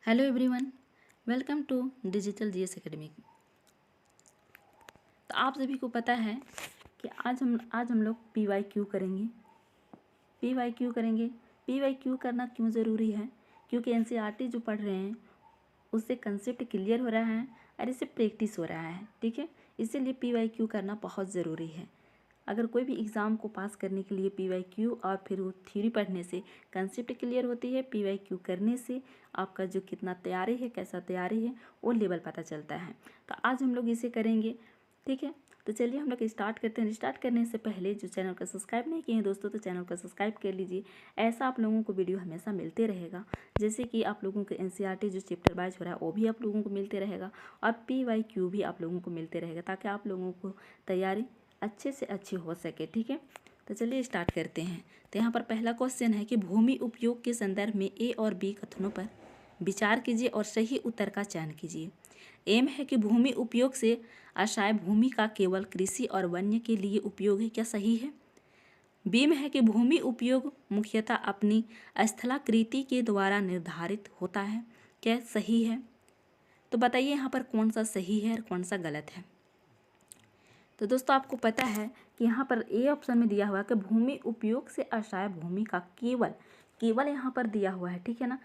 Hello everyone, welcome to digital GS academy. तो आप सभी को पता है कि आज हम लोग पीवाईक्यू करेंगे। पीवाईक्यू करना क्यों ज़रूरी है? क्योंकि एनसीईआरटी जो पढ़ रहे हैं उससे कंसेप्ट क्लियर हो रहा है और इससे प्रैक्टिस हो रहा है। ठीक है, इसीलिए पीवाईक्यू करना बहुत ज़रूरी है। अगर कोई भी एग्ज़ाम को पास करने के लिए पीवाईक्यू और फिर वो थ्योरी पढ़ने से कंसेप्ट क्लियर होती है। पीवाईक्यू करने से आपका जो कितना तैयारी है, कैसा तैयारी है, वो लेवल पता चलता है। तो आज हम लोग इसे करेंगे। ठीक है, तो चलिए हम लोग स्टार्ट करते हैं। स्टार्ट करने से पहले जो चैनल को सब्सक्राइब नहीं किए हैं दोस्तों, तो चैनल को सब्सक्राइब कर लीजिए। ऐसा आप लोगों को वीडियो हमेशा मिलते रहेगा। जैसे कि आप लोगों को एनसीईआरटी जो चैप्टर वाइज हो रहा है वो भी आप लोगों को मिलते रहेगा और पीवाईक्यू भी आप लोगों को मिलते रहेगा, ताकि आप लोगों को तैयारी अच्छे से अच्छी हो सके। ठीक है, तो चलिए स्टार्ट करते हैं। तो यहाँ पर पहला क्वेश्चन है कि भूमि उपयोग के संदर्भ में ए और बी कथनों पर विचार कीजिए और सही उत्तर का चयन कीजिए। एम है कि भूमि उपयोग से अशाय भूमि का केवल कृषि और वन्य के लिए उपयोग है, क्या सही है? बी में है कि भूमि उपयोग मुख्यतः अपनी स्थलाकृति के द्वारा निर्धारित होता है, क्या सही है? तो बताइए यहाँ पर कौन सा सही है और कौन सा गलत है। तो दोस्तों आपको पता है कि यहाँ पर ए ऑप्शन में दिया हुआ है कि भूमि उपयोग से अशाय भूमि का केवल यहाँ पर दिया हुआ है। ठीक है ना,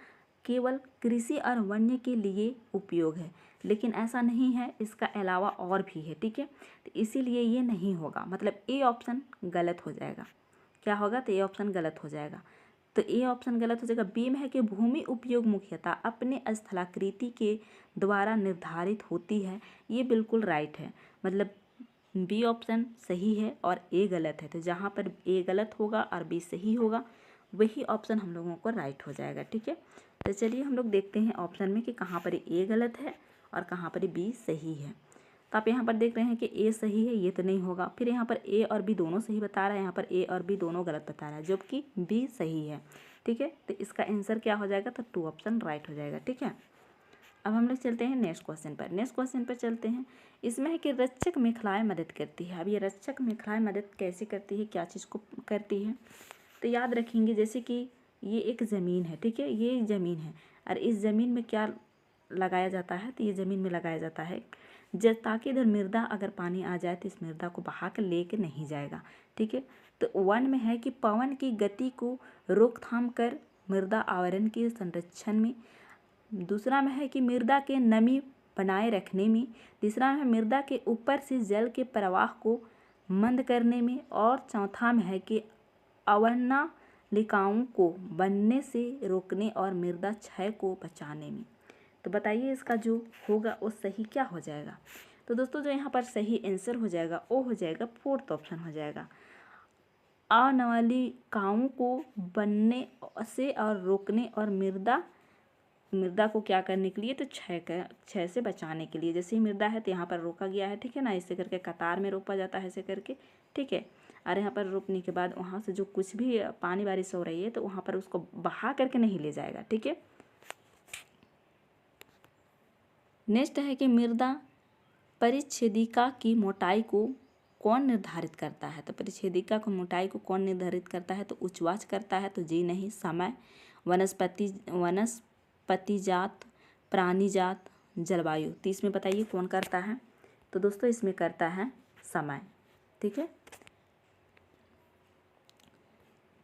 केवल कृषि और वन्य के लिए उपयोग है, लेकिन ऐसा नहीं है, इसका अलावा और भी है। ठीक है, तो इसीलिए ये नहीं होगा, मतलब ए ऑप्शन गलत हो जाएगा। क्या होगा? तो ए ऑप्शन गलत हो जाएगा। तो ए ऑप्शन गलत हो जाएगा। बी में है कि भूमि उपयोग मुख्यतः अपने स्थलाकृति के द्वारा निर्धारित होती है, ये बिल्कुल राइट है। मतलब बी ऑप्शन सही है और ए गलत है। तो जहाँ पर ए गलत होगा और बी सही होगा वही ऑप्शन हम लोगों को राइट हो जाएगा। ठीक है, तो चलिए हम लोग देखते हैं ऑप्शन में कि कहाँ पर ए गलत है और कहाँ पर बी सही है। तो आप यहाँ पर देख रहे हैं कि ए सही है, ये तो नहीं होगा। फिर यहाँ पर ए और बी दोनों सही बता रहा है, यहाँ पर ए और बी दोनों गलत बता रहा है, जबकि बी सही है। ठीक है, तो इसका आंसर क्या हो जाएगा? तो 2 ऑप्शन राइट हो जाएगा। ठीक है, अब हम लोग चलते हैं नेक्स्ट क्वेश्चन पर चलते हैं। इसमें है कि रक्षक मेखलाएँ मदद करती है। अब ये रक्षक मेखलाएँ मदद कैसे करती है, क्या चीज़ को करती है? तो याद रखेंगे, जैसे कि ये एक ज़मीन है। ठीक है, ये एक ज़मीन है और इस ज़मीन में क्या लगाया जाता है? तो ये ज़मीन में लगाया जाता है ताकि इधर मृदा अगर पानी आ जाए तो इस मृदा को बहा कर लेके नहीं जाएगा। ठीक है, तो 1 में है कि पवन की गति को रोकथाम कर मृदा आवरण के संरक्षण में। दूसरा में है कि मृदा के नमी बनाए रखने में। तीसरा है मृदा के ऊपर से जल के प्रवाह को मंद करने में। और चौथा में है कि अवनालिकाओं को बनने से रोकने और मृदा क्षय को बचाने में। तो बताइए इसका जो होगा वो सही क्या हो जाएगा? तो दोस्तों जो यहाँ पर सही आंसर हो जाएगा वो हो जाएगा 4th ऑप्शन हो जाएगा। अनवालिकाओं को बनने से और रोकने और मृदा को क्या करने के लिए? तो क्षय से बचाने के लिए। जैसे ही मृदा है तो यहाँ पर रोका गया है। ठीक है ना, ऐसे करके कतार में रोपा जाता है ऐसे करके। ठीक है, और यहाँ पर रोपने के बाद वहाँ से जो कुछ भी पानी बारिश हो रही है तो वहाँ पर उसको बहा करके नहीं ले जाएगा। ठीक है, नेक्स्ट है कि मृदा परिच्छेदिका की मोटाई को कौन निर्धारित करता है? तो परिच्छेदिका की मोटाई को कौन निर्धारित करता है? तो उच्चवाच करता है? तो जी नहीं, समय, वनस्पतिजात, प्राणीजात, जलवायु। तो इसमें बताइए कौन करता है? तो दोस्तों इसमें करता है समय। ठीक है,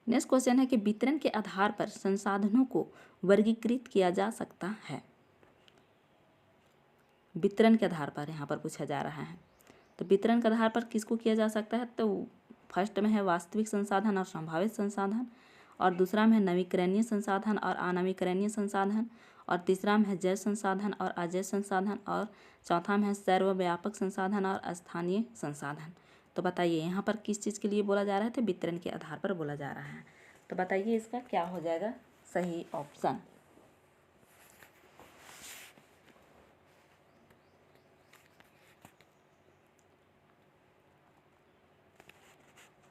नेक्स्ट क्वेश्चन है कि वितरण के आधार पर संसाधनों को वर्गीकृत किया जा सकता है। वितरण के आधार पर यहाँ पर पूछा जा रहा है। तो वितरण के आधार पर किसको किया जा सकता है? तो फर्स्ट में है वास्तविक संसाधन और संभावित संसाधन, और दूसरा में है नवीकरणीय संसाधन और अनवीकरणीय संसाधन, और तीसरा में है जैव संसाधन और अजैव संसाधन, और चौथा में है सर्वव्यापक संसाधन और स्थानीय संसाधन। तो बताइए यहाँ पर किस चीज़ के लिए बोला जा रहा है? तो वितरण के आधार पर बोला जा रहा है। तो बताइए इसका क्या हो जाएगा सही ऑप्शन?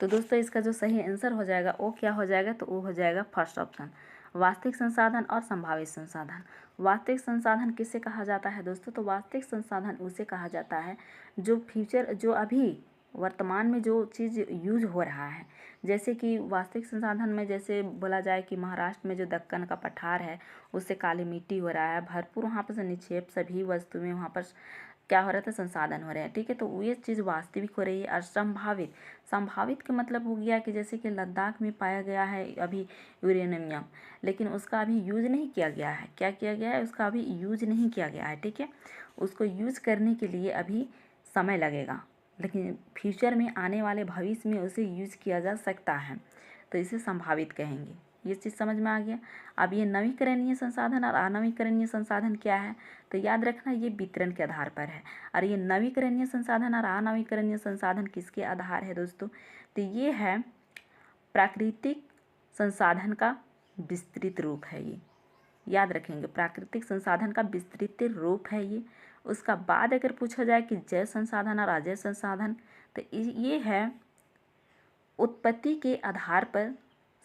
तो दोस्तों इसका जो सही आंसर हो जाएगा वो क्या हो जाएगा? तो वो हो जाएगा फर्स्ट ऑप्शन, वास्तविक संसाधन और संभावित संसाधन। वास्तविक संसाधन किसे कहा जाता है दोस्तों? तो वास्तविक संसाधन उसे कहा जाता है जो फ्यूचर, जो अभी वर्तमान में जो चीज़ यूज हो रहा है, जैसे कि वास्तविक संसाधन में जैसे बोला जाए कि महाराष्ट्र में जो दक्कन का पठार है उससे काली मिट्टी हो रहा है, भरपूर वहाँ पर से निक्षेप सभी वस्तुएं वहाँ पर क्या हो रहा था, संसाधन हो रहे हैं, ठीक है। तो ये चीज़ वास्तविक हो रही है। और संभावित, संभावित का मतलब हो गया कि जैसे कि लद्दाख में पाया गया है अभी यूरेनियम, लेकिन उसका अभी यूज नहीं किया गया है। क्या किया गया है, उसका अभी यूज नहीं किया गया है, ठीक है। उसको यूज करने के लिए अभी समय लगेगा, लेकिन फ्यूचर में आने वाले भविष्य में उसे यूज किया जा सकता है, तो इसे संभावित कहेंगे। ये चीज़ समझ में आ गया। अब ये नवीकरणीय संसाधन और अनवीकरणीय संसाधन क्या है, तो याद रखना ये वितरण के आधार पर है। और ये नवीकरणीय संसाधन और अनवीकरणीय संसाधन किसके आधार है दोस्तों, तो ये है प्राकृतिक संसाधन का विस्तृत रूप है। ये याद रखेंगे, प्राकृतिक संसाधन का विस्तृत रूप है ये। उसका बाद अगर पूछा जाए कि जैव संसाधन और अजैव संसाधन, तो ये है उत्पत्ति के आधार पर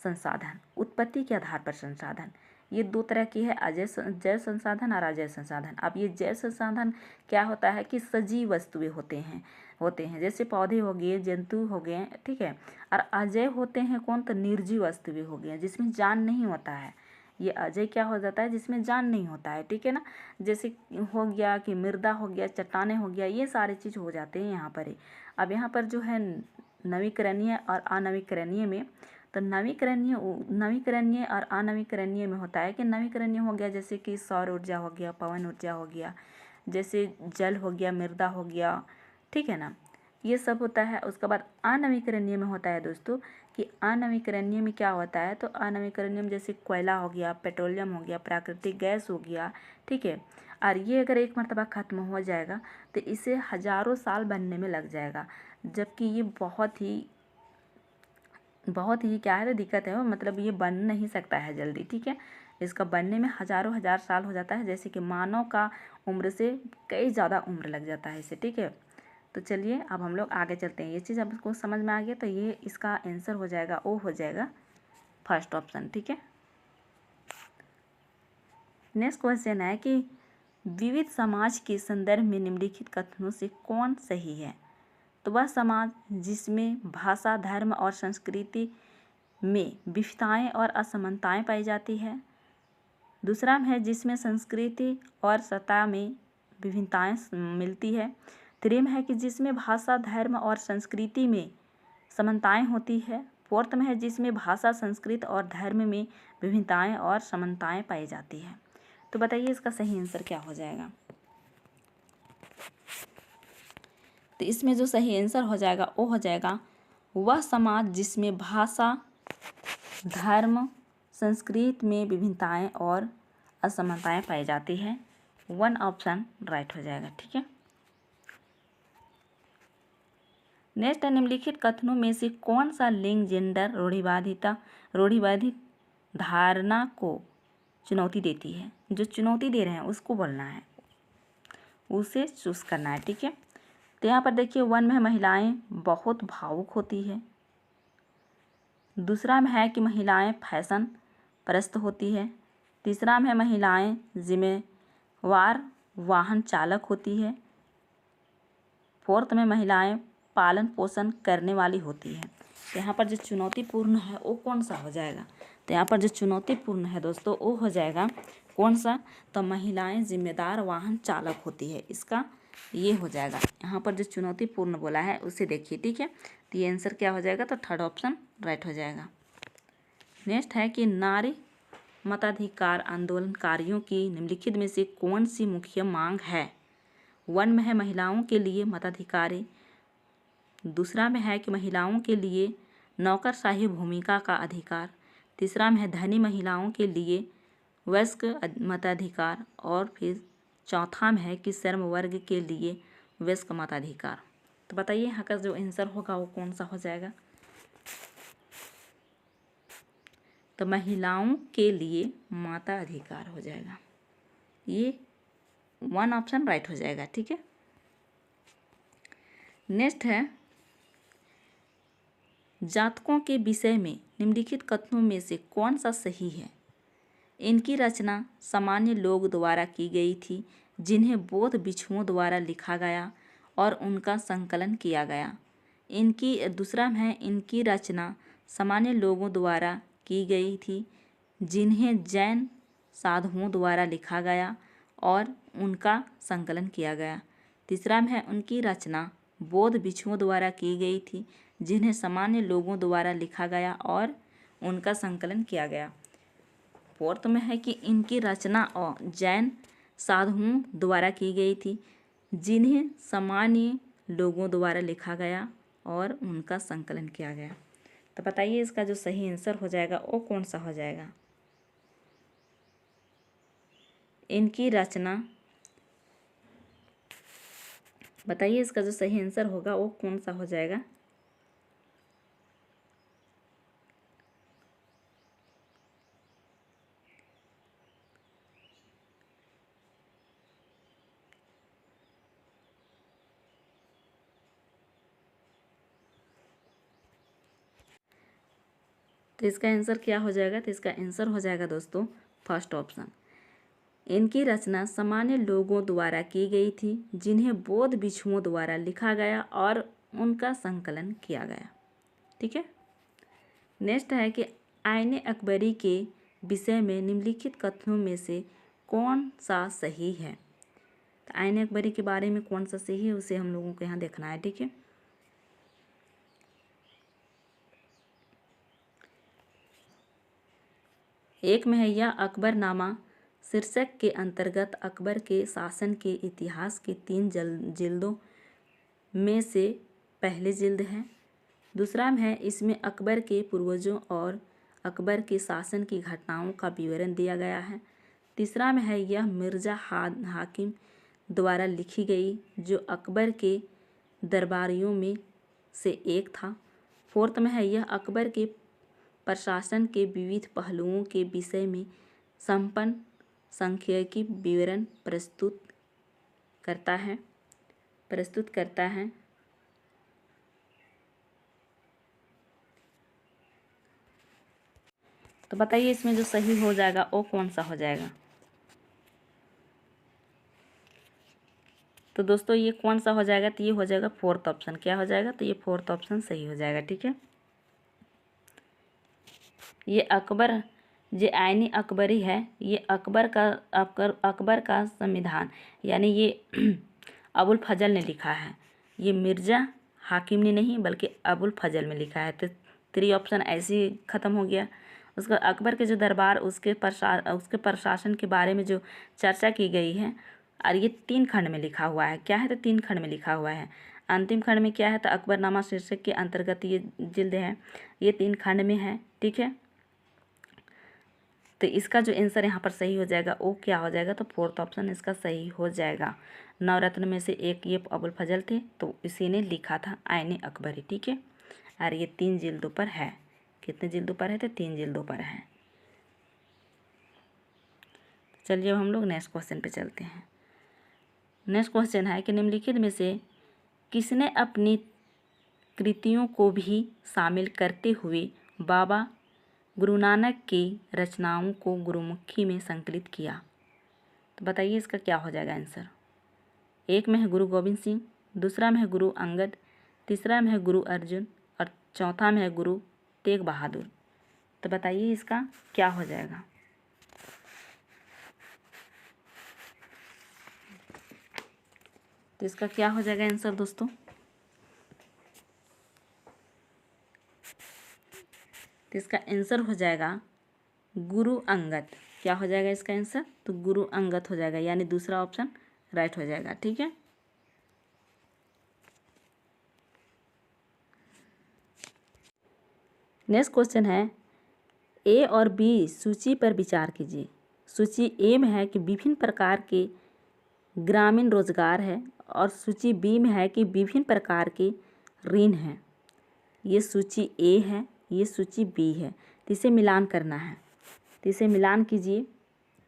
संसाधन, उत्पत्ति के आधार पर संसाधन। ये दो तरह की है, जैव संसाधन और अजैव संसाधन। अब ये जैव संसाधन क्या होता है कि सजीव वस्तुएं होते हैं जैसे पौधे हो गए, जंतु हो गए, ठीक है। और अजैव होते हैं कौन, तो निर्जीव वस्तुएं हो गई जिसमें जान नहीं होता है। ये अजय क्या हो जाता है, जिसमें जान नहीं होता है, ठीक है ना। जैसे हो गया कि मृदा हो गया, चट्टाने हो गया, ये सारे चीज़ हो जाते हैं यहाँ पर ही। अब यहाँ पर जो है नवीकरणीय और अनवीकरणीय में, तो नवीकरणीय और अनवीकरणीय में होता है कि नवीकरणीय हो गया जैसे कि सौर ऊर्जा हो गया, पवन ऊर्जा हो गया, जैसे जल हो गया, मृदा हो गया, ठीक है ना, ये सब होता है। उसके बाद अनवीकरणीय में होता है दोस्तों कि अनवीकरणीय में क्या होता है, तो अनवीकरणीय में जैसे कोयला हो गया, पेट्रोलियम हो गया, प्राकृतिक गैस हो गया, ठीक है। और ये अगर एक मरतबा ख़त्म हो जाएगा तो इसे हज़ारों साल बनने में लग जाएगा, जबकि ये बहुत ही क्या है, तो दिक्कत है वो, मतलब ये बन नहीं सकता है जल्दी, ठीक है। इसका बनने में हज़ारों हज़ार साल हो जाता है, जैसे कि मानव का उम्र से कई ज़्यादा उम्र लग जाता है इसे, ठीक है। तो चलिए अब हम लोग आगे चलते हैं। ये चीज़ आपको समझ में आ गया, तो ये इसका आंसर हो जाएगा, ओ हो जाएगा फर्स्ट ऑप्शन, ठीक है। नेक्स्ट क्वेश्चन है कि विविध समाज के संदर्भ में निम्नलिखित कथनों से कौन सही है। तो वह समाज जिसमें भाषा, धर्म और संस्कृति में विविधताएं और असमानताएं पाई जाती है। दूसरा है जिसमें संस्कृति और सत्ता में विभिन्नताएं मिलती है। तीसरा है कि जिसमें भाषा, धर्म और संस्कृति में समानताएं होती है। फोर्थ में है जिसमें भाषा, संस्कृति और धर्म में विभिन्नताएं और समानताएं पाई जाती है। तो बताइए इसका सही आंसर क्या हो जाएगा। तो इसमें जो सही आंसर हो जाएगा वो हो जाएगा वह समाज जिसमें भाषा, धर्म, संस्कृति में विभिन्नताएं और असमानताएं पाई जाती है। 1 ऑप्शन राइट हो जाएगा, ठीक है। नेक्स्ट है निम्नलिखित कथनों में से कौन सा लिंग जेंडर रूढ़िवादित धारणा को चुनौती देती है। जो चुनौती दे रहे हैं उसको बोलना है, उसे चूज करना है, ठीक है। तो यहाँ पर देखिए 1 में महिलाएं बहुत भावुक होती है। दूसरा में है कि महिलाएं फैशन परस्त होती है। तीसरा में है महिलाएं जिम्मेवार वाहन चालक होती है। फोर्थ में महिलाएं पालन पोषण करने वाली होती है। तो यहाँ पर जो चुनौतीपूर्ण है वो कौन सा हो जाएगा। तो यहाँ पर जो चुनौतीपूर्ण है दोस्तों वो हो जाएगा कौन सा, तो महिलाएं जिम्मेदार वाहन चालक होती है, इसका ये हो जाएगा। यहाँ पर जो चुनौतीपूर्ण बोला है उसे देखिए, ठीक है। तो ये आंसर क्या हो जाएगा, तो 3rd ऑप्शन राइट हो जाएगा। नेक्स्ट है कि नारी मताधिकार आंदोलनकारियों की निम्नलिखित में से कौन सी मुख्य मांग है। 1 में है महिलाओं के लिए मताधिकार। दूसरा में है कि महिलाओं के लिए नौकरशाही भूमिका का अधिकार। तीसरा में है धनी महिलाओं के लिए वयस्क मताधिकार। और फिर चौथा में है कि श्रम वर्ग के लिए वयस्क मताधिकार। तो बताइए यहाँ का जो आंसर होगा वो कौन सा हो जाएगा। तो महिलाओं के लिए मताधिकार हो जाएगा, ये 1 ऑप्शन राइट हो जाएगा, ठीक है। नेक्स्ट है जातकों के विषय में निम्नलिखित कथनों में से कौन सा सही है। इनकी रचना सामान्य लोग द्वारा की गई थी जिन्हें बौद्ध भिक्षुओं द्वारा लिखा गया और उनका संकलन किया गया। इनकी दूसरा है इनकी रचना सामान्य लोगों द्वारा की गई थी जिन्हें जैन साधुओं द्वारा लिखा गया और उनका संकलन किया गया। तीसरा है उनकी रचना बौद्ध भिक्षुओं द्वारा की गई थी जिन्हें सामान्य लोगों द्वारा लिखा गया और उनका संकलन किया गया। फोर्थ में है कि इनकी रचना और जैन साधुओं द्वारा की गई थी जिन्हें सामान्य लोगों द्वारा लिखा गया और उनका संकलन किया गया। तो बताइए इसका जो सही आंसर हो जाएगा वो कौन सा हो जाएगा। इनकी रचना, बताइए इसका जो सही आंसर होगा वो कौन सा हो जाएगा। तो इसका आंसर क्या हो जाएगा। तो इसका आंसर हो जाएगा दोस्तों फर्स्ट ऑप्शन। इनकी रचना सामान्य लोगों द्वारा की गई थी जिन्हें बौद्ध भिक्षुओं द्वारा लिखा गया और उनका संकलन किया गया। ठीक है। नेक्स्ट है कि आईने अकबरी के विषय में निम्नलिखित कथनों में से कौन सा सही है। तो आईने अकबरी के बारे में कौन सा सही है उसे हम लोगों को यहाँ देखना है। ठीक है। एक में है यह अकबरनामा शीर्षक के अंतर्गत अकबर के शासन के इतिहास के 3 जिल्दों में से पहली जिल्द है। दूसरा में है इसमें अकबर के पूर्वजों और अकबर के शासन की घटनाओं का विवरण दिया गया है। तीसरा में है यह मिर्ज़ा हाकिम द्वारा लिखी गई जो अकबर के दरबारियों में से एक था। फोर्थ में है यह अकबर के प्रशासन के विविध पहलुओं के विषय में संपन्न सांख्यिकी विवरण प्रस्तुत करता है। तो बताइए इसमें जो सही हो जाएगा वो कौन सा हो जाएगा। तो दोस्तों ये कौन सा हो जाएगा। तो ये हो जाएगा फोर्थ ऑप्शन। क्या हो जाएगा। तो ये फोर्थ ऑप्शन सही हो जाएगा। ठीक है। ये अकबर जो आईनी अकबरी है ये अकबर का संविधान यानी ये अबुल फजल ने लिखा है। ये मिर्ज़ा हाकिम ने नहीं बल्कि अबुल फजल में लिखा है। तो 3 ऑप्शन ऐसे ही ख़त्म हो गया। उसका अकबर के जो दरबार उसके प्रशासन के बारे में जो चर्चा की गई है और ये 3 खंड में लिखा हुआ है। क्या है। तो 3 खंड में लिखा हुआ है। अंतिम खंड में क्या है। तो अकबरनामा शीर्षक के अंतर्गत ये जिल्द है। ये 3 खंड में है। ठीक है। तो इसका जो आंसर यहाँ पर सही हो जाएगा वो क्या हो जाएगा। तो फोर्थ ऑप्शन इसका सही हो जाएगा। नवरत्न में से एक ये अबुल फजल थे तो इसी ने लिखा था आईने अकबरी। ठीक है। और ये 3 जिल्दों पर है। कितने जिल्दों पर है। तो 3 जिल्दों पर है। चलिए अब हम लोग नेक्स्ट क्वेश्चन पे चलते हैं। नेक्स्ट क्वेश्चन है कि निम्नलिखित में से किसने अपनी कृतियों को भी शामिल करते हुए बाबा गुरु नानक की रचनाओं को गुरुमुखी में संकलित किया। तो बताइए इसका क्या हो जाएगा आंसर। एक में है गुरु गोविंद सिंह, दूसरा में है गुरु अंगद, तीसरा में है गुरु अर्जुन और चौथा में है गुरु तेग बहादुर। तो बताइए इसका क्या हो जाएगा। तो इसका क्या हो जाएगा आंसर दोस्तों। तो इसका आंसर हो जाएगा गुरु अंगद। क्या हो जाएगा इसका आंसर। तो गुरु अंगद हो जाएगा यानी दूसरा ऑप्शन राइट हो जाएगा। ठीक है। नेक्स्ट क्वेश्चन है ए और बी सूची पर विचार कीजिए। सूची ए में है कि विभिन्न प्रकार के ग्रामीण रोजगार है और सूची बी में है कि विभिन्न प्रकार के ऋण हैं। ये सूची ए है, ये सूची बी है। तो इसे मिलान करना है। तो इसे मिलान कीजिए।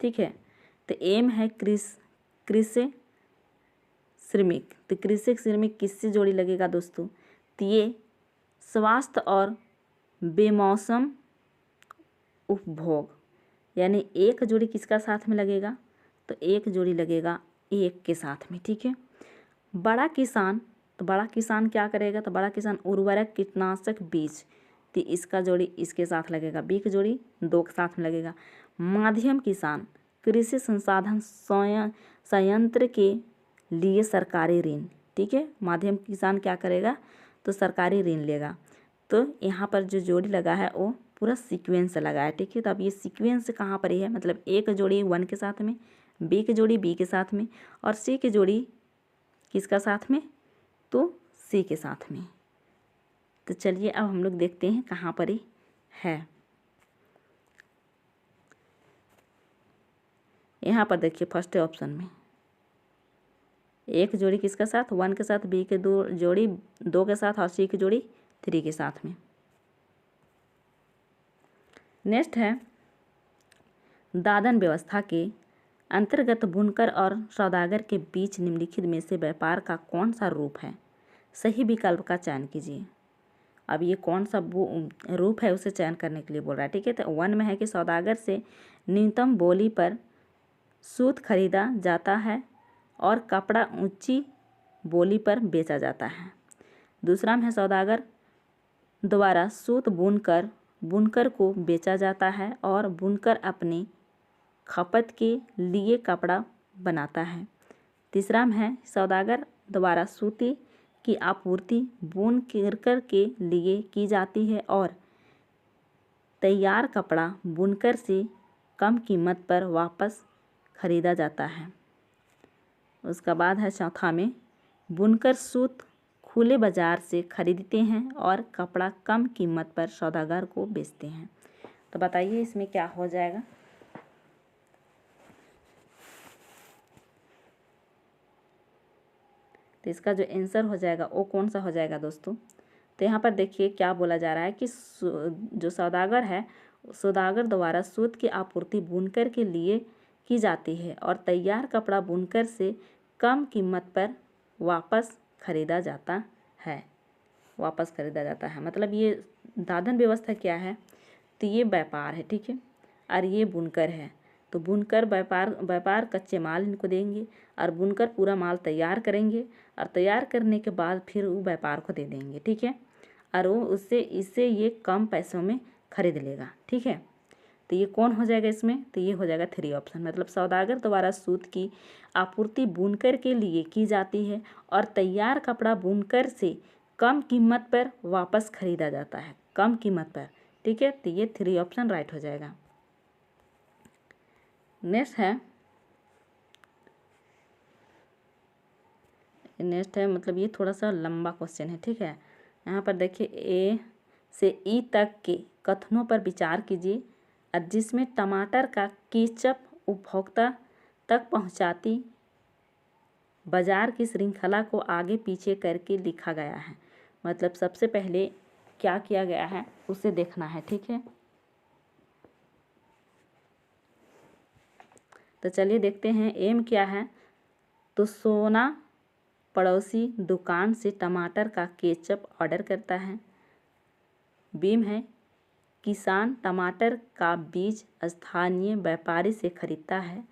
ठीक है। तो एम है कृषि श्रमिक। तो कृषि श्रमिक किससे जोड़ी लगेगा दोस्तों। तो ये स्वास्थ्य और बेमौसम उपभोग यानी एक जोड़ी किसका साथ में लगेगा। तो एक जोड़ी लगेगा एक के साथ में। ठीक है। बड़ा किसान तो बड़ा किसान क्या करेगा, तो बड़ा किसान उर्वरक, कीटनाशक, बीज, तो इसका जोड़ी इसके साथ लगेगा, बी की जोड़ी 2 के साथ में लगेगा। मध्यम किसान कृषि संसाधन संयंत्र के लिए सरकारी ऋण, ठीक है। मध्यम किसान क्या करेगा, तो सरकारी ऋण लेगा। तो यहाँ पर जो जोड़ी लगा है वो पूरा सीक्वेंस से लगा है, ठीक है। तो अब ये सीक्वेंस कहाँ पर ही है, मतलब ए की जोड़ी 1 के साथ में, बी की जोड़ी बी के साथ में, और सी की जोड़ी किसका साथ में, तो सी के साथ में। तो चलिए अब हम लोग देखते हैं कहाँ पर ही है। यहाँ पर देखिए फर्स्ट ऑप्शन में एक जोड़ी किसका साथ, 1 के साथ, बी के जोड़ी 2 के साथ, और सी की जोड़ी 3 के साथ में। नेक्स्ट है दादन व्यवस्था के अंतर्गत बुनकर और सौदागर के बीच निम्नलिखित में से व्यापार का कौन सा रूप है, सही विकल्प का चयन कीजिए। अब ये कौन सा रूप है उसे चयन करने के लिए बोल रहा है, ठीक है। तो 1 में है कि सौदागर से न्यूनतम बोली पर सूत खरीदा जाता है और कपड़ा ऊंची बोली पर बेचा जाता है। दूसरा में है सौदागर द्वारा सूत बुनकर को बेचा जाता है और बुनकर अपनी खपत के लिए कपड़ा बनाता है। तीसरा में है सौदागर द्वारा सूती की आपूर्ति बुनकर के लिए की जाती है और तैयार कपड़ा बुनकर से कम कीमत पर वापस खरीदा जाता है। उसका बाद है चौथा में बुनकर सूत खुले बाजार से खरीदते हैं और कपड़ा कम कीमत पर सौदागर को बेचते हैं। तो बताइए इसमें क्या हो जाएगा। तो इसका जो आंसर हो जाएगा वो कौन सा हो जाएगा दोस्तों। तो यहाँ पर देखिए क्या बोला जा रहा है कि जो सौदागर है, सौदागर द्वारा सूत की आपूर्ति बुनकर के लिए की जाती है और तैयार कपड़ा बुनकर से कम कीमत पर वापस खरीदा जाता है। मतलब ये दादन व्यवस्था क्या है, तो ये व्यापार है, ठीक है, और ये बुनकर है। तो बुनकर व्यापार कच्चे माल इनको देंगे और बुनकर पूरा माल तैयार करेंगे और तैयार करने के बाद फिर वो व्यापार को दे देंगे, ठीक है, और वो इससे ये कम पैसों में खरीद लेगा, ठीक है। तो ये कौन हो जाएगा इसमें, तो ये हो जाएगा 3 ऑप्शन, मतलब सौदागर द्वारा सूत की आपूर्ति बुनकर के लिए की जाती है और तैयार कपड़ा बुनकर से कम कीमत पर वापस खरीदा जाता है, कम कीमत पर, ठीक है। तो ये 3 ऑप्शन राइट हो जाएगा। नेक्स्ट है मतलब ये थोड़ा सा लंबा क्वेश्चन है, ठीक है। यहाँ पर देखिए ए से ई तक के कथनों पर विचार कीजिए और जिसमें टमाटर का केचप उपभोक्ता तक पहुँचाती बाजार की श्रृंखला को आगे पीछे करके लिखा गया है। मतलब सबसे पहले क्या किया गया है उसे देखना है, ठीक है। तो चलिए देखते हैं एम क्या है। तो सोना पड़ोसी दुकान से टमाटर का केचप ऑर्डर करता है। बीम है किसान टमाटर का बीज स्थानीय व्यापारी से खरीदता है।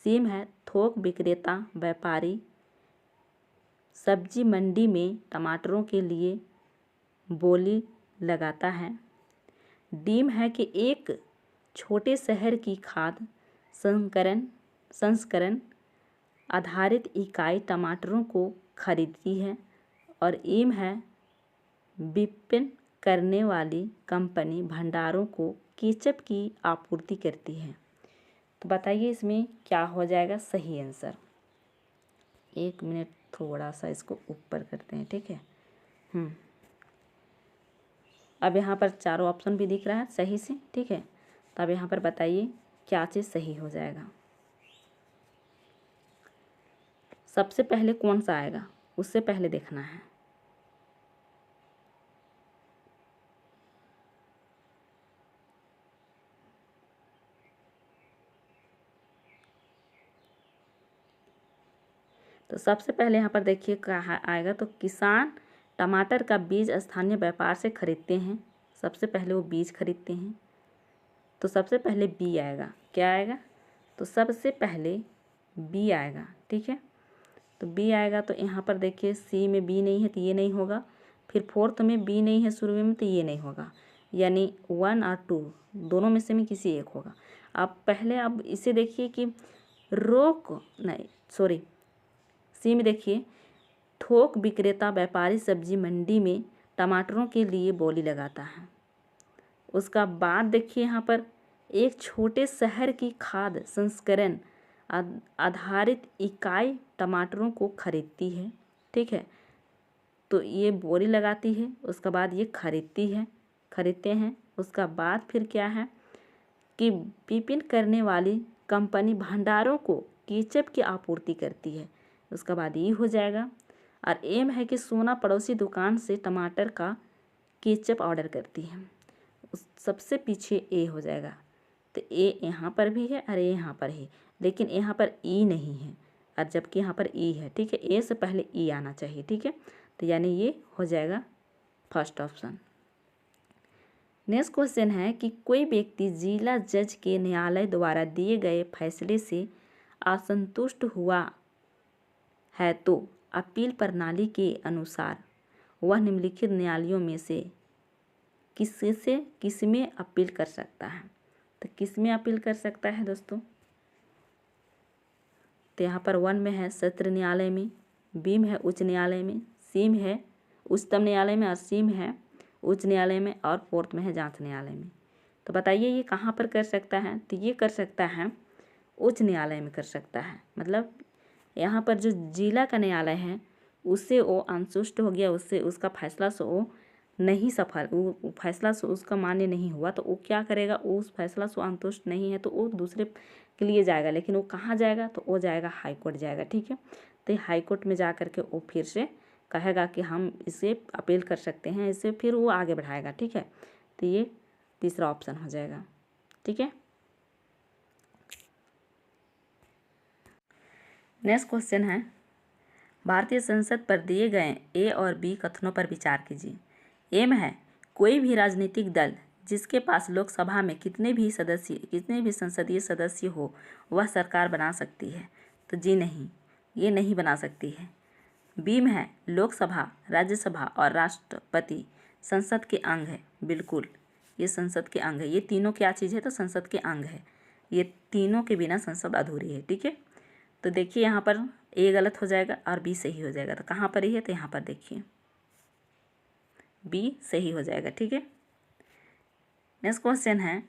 सीम है थोक विक्रेता व्यापारी सब्जी मंडी में टमाटरों के लिए बोली लगाता है। डीम है कि एक छोटे शहर की खाद्य संस्करण आधारित इकाई टमाटरों को खरीदती है। और एम है विपणन करने वाली कंपनी भंडारों को केचप की आपूर्ति करती है। तो बताइए इसमें क्या हो जाएगा सही आंसर। 1 मिनट थोड़ा सा इसको ऊपर करते हैं, ठीक है। अब यहाँ पर चारों ऑप्शन भी दिख रहा है सही से, ठीक है। तो अब यहाँ पर बताइए क्या चीज़ सही हो जाएगा। सबसे पहले कौन सा आएगा उससे पहले देखना है। तो सबसे पहले यहाँ पर देखिए कहाँ आएगा। तो किसान टमाटर का बीज स्थानीय व्यापार से खरीदते हैं। सबसे पहले वो बीज खरीदते हैं, तो सबसे पहले बी आएगा। क्या आएगा, तो सबसे पहले बी आएगा, ठीक है। तो बी आएगा। तो यहाँ पर देखिए सी में बी नहीं है तो ये नहीं होगा, फिर फोर्थ में बी नहीं है शुरू में तो ये नहीं होगा, यानी 1 और 2 दोनों में से में किसी एक होगा। आप पहले अब इसे देखिए कि सी में देखिए थोक विक्रेता व्यापारी सब्जी मंडी में टमाटरों के लिए बोली लगाता है। उसका बाद देखिए यहाँ पर एक छोटे शहर की खाद्य संस्करण आधारित इकाई टमाटरों को खरीदती है, ठीक है। तो ये बोली लगाती है, उसका बाद ये खरीदते हैं। उसका बाद फिर क्या है कि विपिन करने वाली कंपनी भंडारों को केचप की आपूर्ति करती है। उसका बाद ये हो जाएगा। और एम है कि सोना पड़ोसी दुकान से टमाटर का केचप ऑर्डर करती है। उस सबसे पीछे ए हो जाएगा। तो ए यहाँ पर भी है और ए यहाँ पर है, लेकिन यहाँ पर ई नहीं है और जबकि यहाँ पर ई है, ठीक है। ए से पहले ई आना चाहिए, ठीक है। तो यानी ये हो जाएगा फर्स्ट ऑप्शन। नेक्स्ट क्वेश्चन है कि कोई व्यक्ति जिला जज के न्यायालय द्वारा दिए गए फैसले से असंतुष्ट हुआ है तो अपील प्रणाली के अनुसार वह निम्नलिखित न्यायालयों में से किसमें अपील कर सकता है। तो किसमें अपील कर सकता है दोस्तों? तो यहाँ पर 1 में है सत्र न्यायालय में, बी में है उच्च न्यायालय में, सी में है उच्चतम न्यायालय में और सी में है उच्च न्यायालय में और फोर्थ में है जांच न्यायालय में। तो बताइए ये कहाँ पर कर सकता है? तो ये कर सकता है उच्च न्यायालय में कर सकता है। मतलब यहाँ पर जो जिला का न्यायालय है उससे वो असंतुष्ट हो गया, उससे उसका फैसला से वो नहीं सफल, वो फैसला से उसका मान्य नहीं हुआ, तो वो क्या करेगा, उस फैसला से संतुष्ट नहीं है तो वो दूसरे के लिए जाएगा। लेकिन वो कहाँ जाएगा? तो वो जाएगा हाई कोर्ट जाएगा, ठीक है। तो हाई कोर्ट में जा कर के वो फिर से कहेगा कि हम इसे अपील कर सकते हैं, इससे फिर वो आगे बढ़ाएगा, ठीक है। तो ये तीसरा ऑप्शन हो जाएगा, ठीक है। नेक्स्ट क्वेश्चन है भारतीय संसद पर दिए गए ए और बी कथनों पर विचार कीजिए। एम है कोई भी राजनीतिक दल जिसके पास लोकसभा में कितने भी संसदीय सदस्य हो वह सरकार बना सकती है। तो जी नहीं, ये नहीं बना सकती है। बी में है लोकसभा, राज्यसभा और राष्ट्रपति संसद के अंग है। बिल्कुल ये संसद के अंग है। ये तीनों क्या चीज़ है? तो संसद के अंग है। ये तीनों के बिना संसद अधूरी है, ठीक है। तो देखिए यहाँ पर ए गलत हो जाएगा और बी सही हो जाएगा। तो कहाँ पर ही है? तो यहाँ पर देखिए बी सही हो जाएगा, ठीक है। नेक्स्ट क्वेश्चन है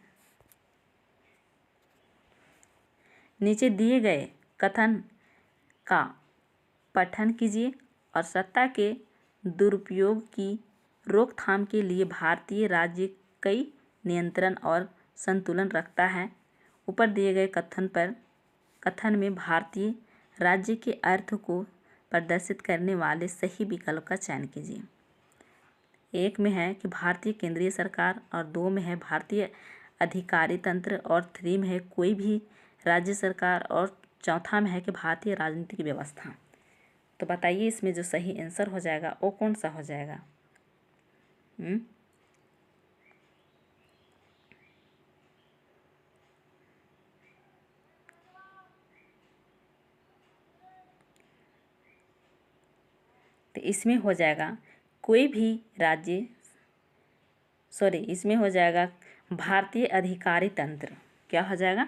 नीचे दिए गए कथन का पठन कीजिए और सत्ता के दुरुपयोग की रोकथाम के लिए भारतीय राज्य कई नियंत्रण और संतुलन रखता है। ऊपर दिए गए कथन में भारतीय राज्य के अर्थ को प्रदर्शित करने वाले सही विकल्प का चयन कीजिए। 1 में है कि भारतीय केंद्रीय सरकार और 2 में है भारतीय अधिकारी तंत्र और 3 में है कोई भी राज्य सरकार और 4था में है कि भारतीय राजनीतिक व्यवस्था। तो बताइए इसमें जो सही आंसर हो जाएगा वो कौन सा हो जाएगा? तो इसमें हो जाएगा कोई भी इसमें हो जाएगा भारतीय अधिकारी तंत्र। क्या हो जाएगा?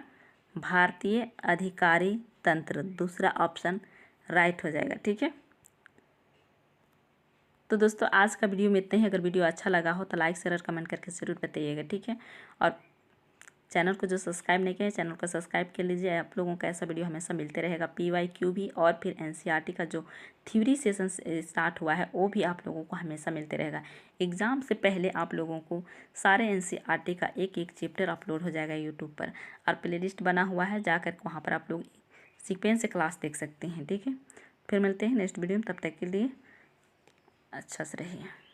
भारतीय अधिकारी तंत्र, दूसरा ऑप्शन राइट हो जाएगा, ठीक है। तो दोस्तों आज का वीडियो में इतना ही। अगर वीडियो अच्छा लगा हो तो लाइक शेयर और कमेंट करके ज़रूर बताइएगा, ठीक है। और चैनल को जो सब्सक्राइब नहीं किया है चैनल को सब्सक्राइब कर लीजिए। आप लोगों को ऐसा वीडियो हमेशा मिलते रहेगा। PYQ भी और फिर NCERT का जो थ्योरी सेशन स्टार्ट हुआ है वो भी आप लोगों को हमेशा मिलते रहेगा। एग्ज़ाम से पहले आप लोगों को सारे NCERT का एक एक चैप्टर अपलोड हो जाएगा यूट्यूब पर और प्ले लिस्ट बना हुआ है, जाकर वहाँ पर आप लोग सीक्वेंस से क्लास देख सकते हैं, ठीक है। फिर मिलते हैं नेक्स्ट वीडियो में, तब तक के लिए अच्छा से रहिए।